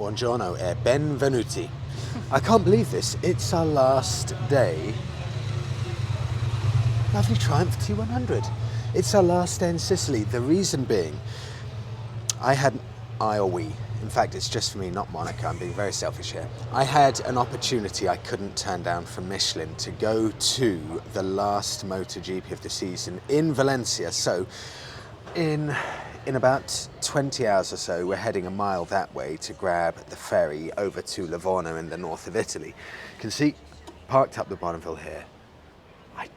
Buongiorno e benvenuti. I can't believe this. It's our last day. Lovely Triumph T100. It's our last day in Sicily. The reason being, in fact, it's just for me, not Monica. I'm being very selfish here. I had an opportunity I couldn't turn down from Michelin to go to the last MotoGP of the season in Valencia. So in about 20 hours or so, we're heading a mile that way to grab the ferry over to Livorno in the north of Italy. You can see, parked up the Bonneville here.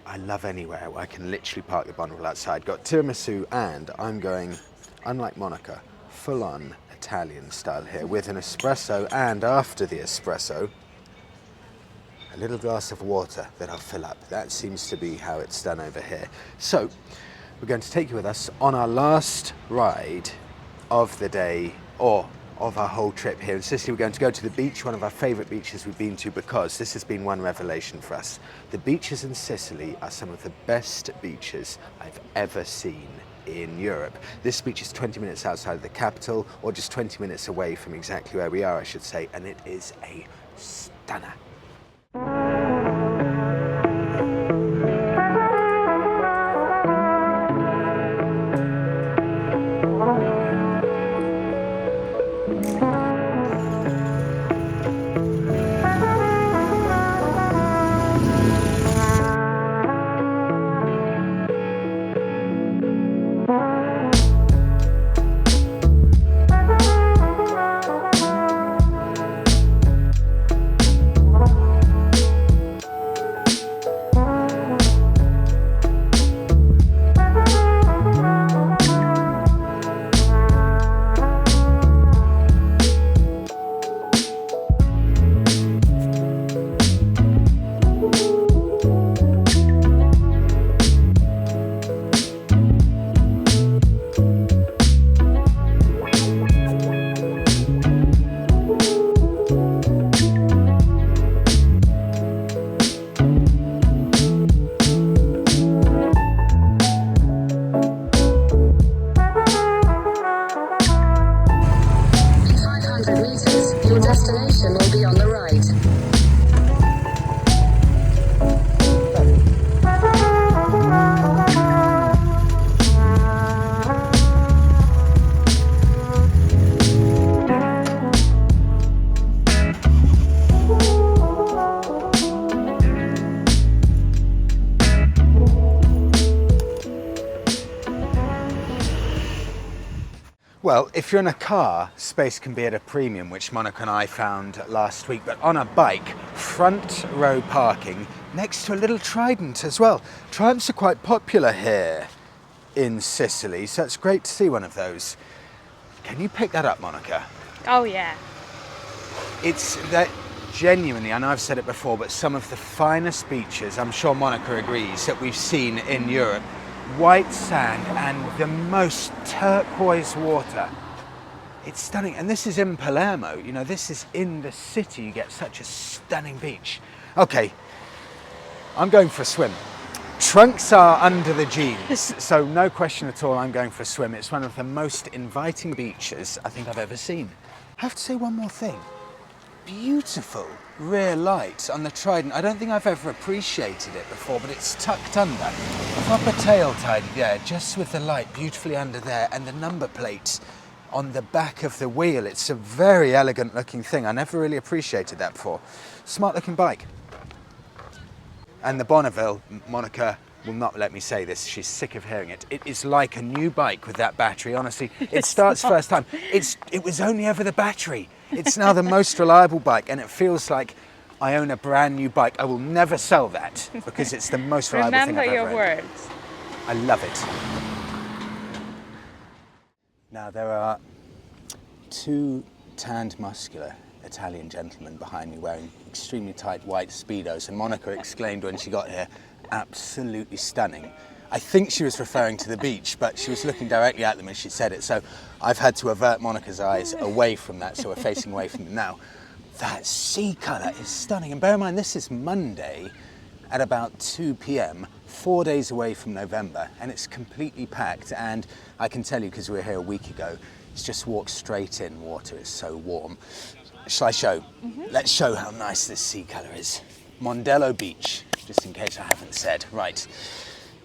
I love anywhere where I can literally park the Bonneville outside. Got tiramisu, and I'm going, unlike Monica, full-on Italian style here with an espresso, and after the espresso, a little glass of water that I'll fill up. That seems to be how it's done over here. So, we're going to take you with us on our last ride of the day, or of our whole trip here in Sicily. We're going to go to the beach, one of our favourite beaches we've been to, because this has been one revelation for us. The beaches in Sicily are some of the best beaches I've ever seen in Europe. This beach is 20 minutes outside of the capital, or just 20 minutes away from exactly where we are, I should say, and it is a stunner. Well, if you're in a car, space can be at a premium, which Monica and I found last week, but on a bike, front row parking next to a little Trident as well. Triumphs are quite popular here in Sicily, so it's great to see one of those. Can you pick that up, Monica? Oh yeah. It's that genuinely, I know I've said it before, but some of the finest beaches, I'm sure Monica agrees, that we've seen in Europe. White sand and the most turquoise water. It's stunning, and this is in Palermo. You know, this is in the city. You get such a stunning beach. Okay, I'm going for a swim. Trunks are under the jeans, so no question at all, I'm going for a swim. It's one of the most inviting beaches I think I've ever seen. I have to say one more thing. Beautiful rear light on the Trident. I don't think I've ever appreciated it before, but it's tucked under. A proper tail tied, yeah, just with the light beautifully under there, and the number plate on the back of the wheel. It's a very elegant looking thing. I never really appreciated that before. Smart looking bike. And the Bonneville, Monica will not let me say this, she's sick of hearing it. It is like a new bike with that battery, honestly. It starts first time. It was only ever the battery. It's now the most reliable bike, and it feels like I own a brand new bike. I will never sell that because it's the most reliable thing I've ever owned. Remember your words. I love it. Now there are two tanned, muscular Italian gentlemen behind me wearing extremely tight white Speedos, and Monica exclaimed when she got here, absolutely stunning. I think she was referring to the beach, but she was looking directly at them as she said it, so I've had to avert Monica's eyes away from that, so we're facing away from them now. That sea colour is stunning, and bear in mind this is Monday at about 2 p.m, 4 days away from November, and it's completely packed, and I can tell you, because we were here a week ago, It's just walk straight in. Water is so warm. Shall I show? Let's show how nice this sea colour is. Mondello Beach, just in case I haven't said. Right,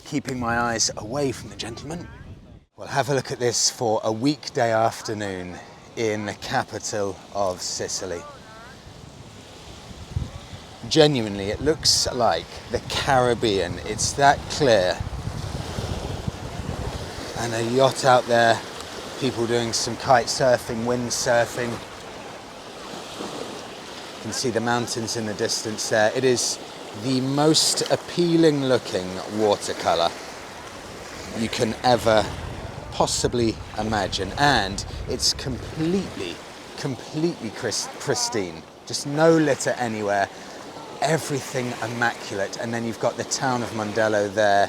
keeping my eyes away from the gentleman. We'll have a look at this for a weekday afternoon in the capital of Sicily. Genuinely, it looks like the Caribbean. It's that clear. And a yacht out there, people doing some kite surfing, wind surfing. You can see the mountains in the distance there. It is the most appealing looking watercolour you can ever possibly imagine, and it's completely pristine. Just no litter anywhere, everything immaculate. And then you've got the town of Mondello there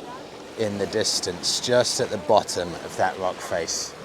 in the distance, just at the bottom of that rock face.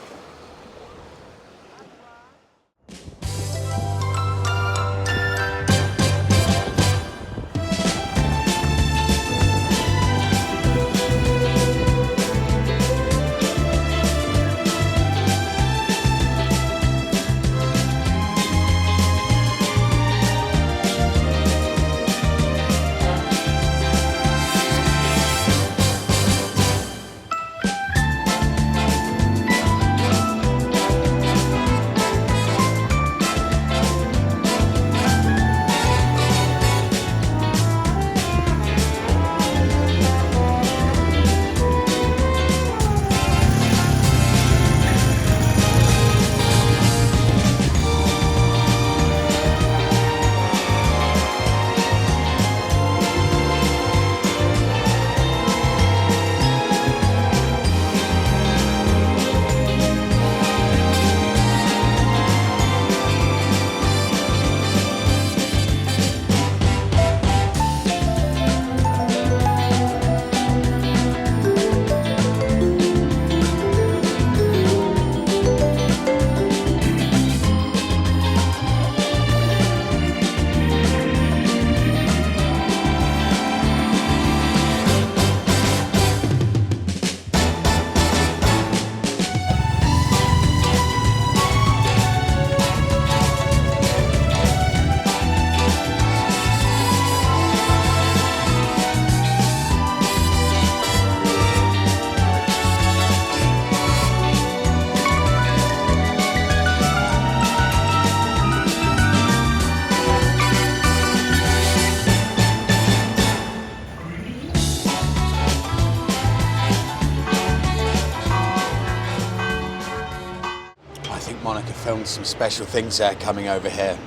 Filmed some special things there coming over here.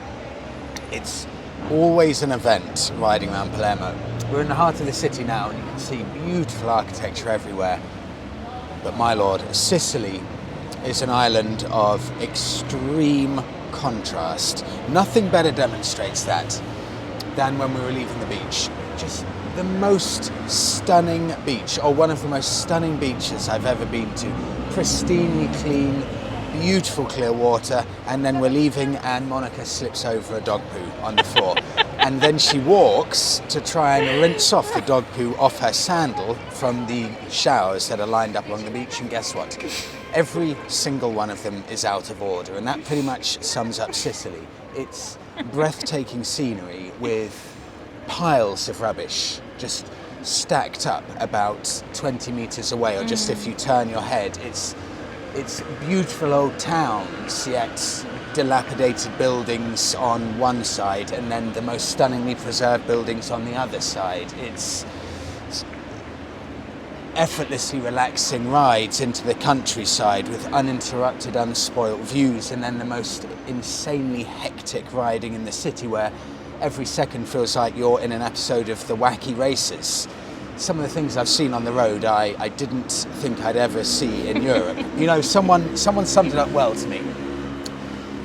It's always an event riding around Palermo. We're in the heart of the city now, and you can see beautiful architecture everywhere. But my lord, Sicily is an island of extreme contrast. Nothing better demonstrates that than when we were leaving the beach. Just the most stunning beach, or one of the most stunning beaches I've ever been to. Pristinely clean, beautiful clear water, and then we're leaving and Monica slips over a dog poo on the floor. And then she walks to try and rinse off the dog poo off her sandal from the showers that are lined up along the beach, and guess what? Every single one of them is out of order, and that pretty much sums up Sicily. It's breathtaking scenery with piles of rubbish just stacked up about 20 meters away, or just if you turn your head. It's beautiful old towns, yet dilapidated buildings on one side, and then the most stunningly preserved buildings on the other side. It's effortlessly relaxing rides into the countryside with uninterrupted, unspoilt views, and then the most insanely hectic riding in the city where every second feels like you're in an episode of The Wacky Races. Some of the things I've seen on the road I didn't think I'd ever see in Europe. You know, someone summed it up well to me.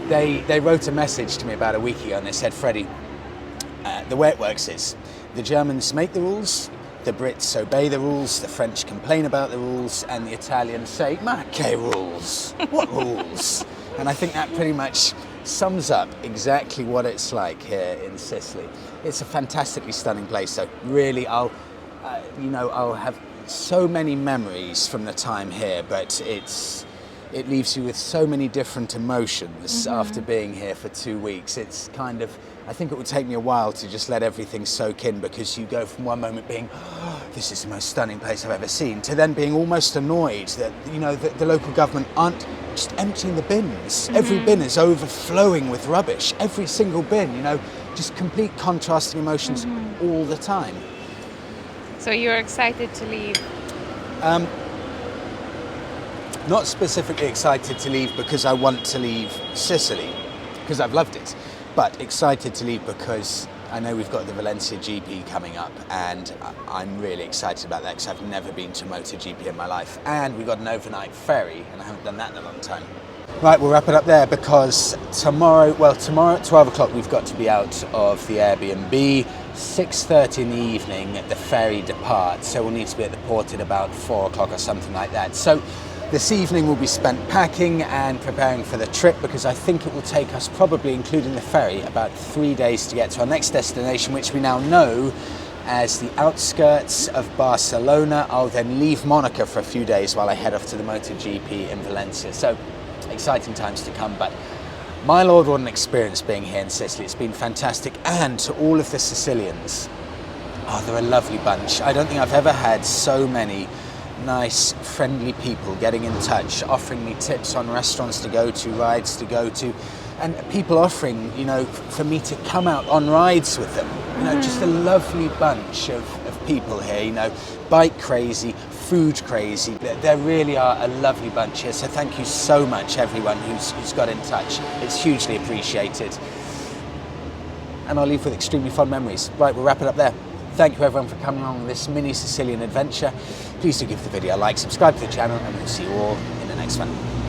They wrote a message to me about a week ago, and they said, Freddie, the way it works is the Germans make the rules, the Brits obey the rules, the French complain about the rules, and the Italians say, ma che rules? What rules? And I think that pretty much sums up exactly what it's like here in Sicily. It's a fantastically stunning place, so really I'll have so many memories from the time here, but it's it leaves you with so many different emotions after being here for 2 weeks. It's kind of, I think it would take me a while to just let everything soak in, because you go from one moment being, oh, this is the most stunning place I've ever seen, to then being almost annoyed that, you know, that the local government aren't just emptying the bins. Every bin is overflowing with rubbish. Every single bin, you know, just complete contrasting emotions all the time. So you're excited to leave? Not specifically excited to leave because I want to leave Sicily, because I've loved it, but excited to leave because I know we've got the Valencia GP coming up, and I'm really excited about that because I've never been to MotoGP in my life, and we've got an overnight ferry, and I haven't done that in a long time. Right, we'll wrap it up there, because tomorrow at 12 o'clock we've got to be out of the Airbnb. 6:30 in the evening the ferry departs, so we'll need to be at the port at about 4 o'clock or something like that. So this evening will be spent packing and preparing for the trip, because I think it will take us, probably including the ferry, about 3 days to get to our next destination, which we now know as the outskirts of Barcelona. I'll then leave Monaco for a few days while I head off to the MotoGP in Valencia. So exciting times to come, but my lord, what an experience being here in Sicily. It's been fantastic. And to all of the Sicilians, oh, they're a lovely bunch. I don't think I've ever had so many nice, friendly people getting in touch, offering me tips on restaurants to go to, rides to go to, and people offering, you know, for me to come out on rides with them. You know, just a lovely bunch of people here, you know, bike crazy, food crazy. There really are a lovely bunch here, so thank you so much everyone who's got in touch. It's hugely appreciated. And I'll leave with extremely fond memories. Right, we'll wrap it up there. Thank you everyone for coming along this mini Sicilian adventure. Please do give the video a like, subscribe to the channel, and we'll see you all in the next one.